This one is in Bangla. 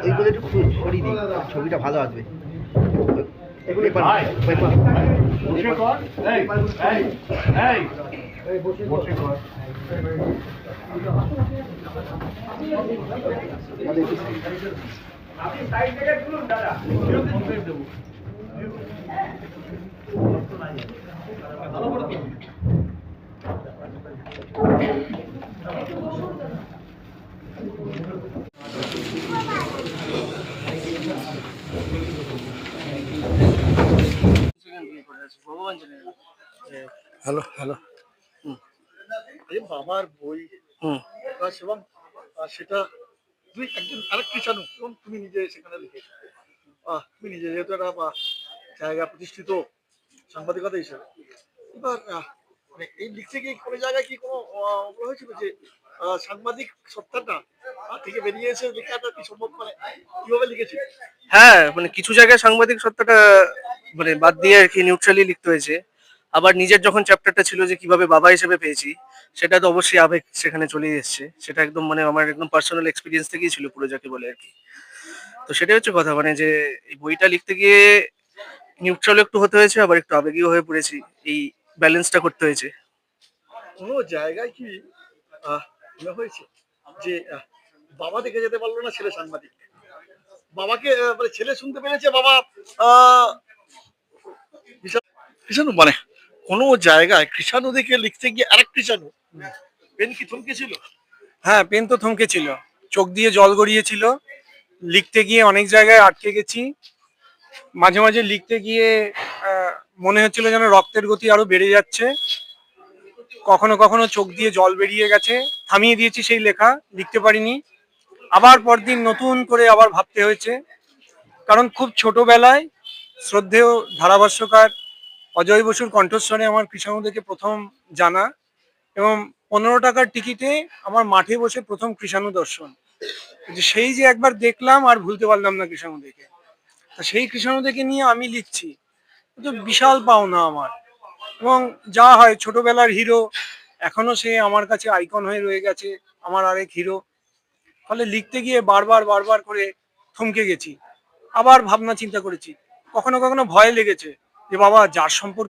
এইগুলো একটু সরিয়ে দিই, ছবিটা ভালো আসবে। আপনি সাইড থেকে তুলুন দাদা, দেবো। হ্যালো হ্যালো, বাবার বই এবং সেটা তুই একজন আরেক কৃষাণু এবং তুমি নিজে সেখানে লিখেছো। তুমি নিজে যেহেতু একটা জায়গা প্রতিষ্ঠিত সাংবাদিকতা হিসেবে, এবার মানে এই লিখতে গিয়ে কোনো জায়গায় কি কোনো হয়েছিল যে সাংবাদিক সত্তাটা থেকে বেরিয়ে এসে লেখাটা কি সম্ভব, মানে কিভাবে লিখেছি? হ্যাঁ, মানে কিছু জায়গায় সাংবাদিক সত্তাটা মানে বাদ দিয়ে আর কি নিউট্রালি লিখতে হয়েছে। আবার নিজের যখন চ্যাপ্টারটা ছিল যে কিভাবে বাবা হিসেবে পেয়েছি, সেটা তো অবশ্যই আবেগ সেখানে চলেই এসছে। সেটা একদম মানে আমার একদম পার্সোনাল এক্সপিরিয়েন্স থেকেই ছিল পুরো, যাকে বলে আর কি। তো সেটাই হচ্ছে কথা, মানে যে এই বইটা লিখতে গিয়ে নিউট্রাল একটু হতে হয়েছে, আবার একটু আবেগীয় হয়ে পড়েছি। এই ব্যালেন্সটা করতে হয়েছে। কোনো জায়গায় কি মনে হয়েছে যে বাবা দেখে যেতে পারলো না, ছেলে সাংবাদিক, বাবাকে মানে ছেলে শুনতে পেরেছে, বাবা কৃষাণু মানে কোনো জায়গায় কৃষাণু দেখে লিখতে গিয়ে আরেক কৃষাণু, পেন কি থমকে ছিল? হ্যাঁ, পেন তো থমকে ছিল, চোখ দিয়ে জল গড়িয়েছিল। লিখতে গিয়ে অনেক জায়গায় আটকে গেছি। মাঝে মাঝে লিখতে গিয়ে মনে হচ্ছিল যেন রক্তের গতি আরো বেড়ে যাচ্ছে। কখনো কখনো চোখ দিয়ে জল বেরিয়ে গেছে, থামিয়ে দিয়েছি সেই লেখা, লিখতে পারিনি। আবার পরদিন নতুন করে আবার ভাবতে হয়েছে, কারণ খুব ছোটবেলায় শ্রদ্ধেয় ধারাভাষ্যকার অজয় বসুর কণ্ঠস্বরে আমার কৃষাণু দেখে প্রথম জানা, এবং 15 টাকার টিকিটে আমার মাঠে বসে প্রথম কৃষাণু দর্শন। সেই যে একবার দেখলাম আর ভুলতে পারলাম না কৃষাণু দেখে। তা সেই কৃষাণু দেখে নিয়ে আমি লিখছি, তো বিশাল পাওনা আমার। এবং যা হয়, ছোটবেলার হিরো এখনো সে আমার কাছে আইকন হয়ে রয়ে গেছে, আমার আরেক হিরো। ফলে লিখতে গিয়ে বারবার বারবার করে থমকে গেছি, আবার ভাবনা চিন্তা করেছি, কখনো কখনো ভয় লেগেছে যে বাবা যার সম্পর্কে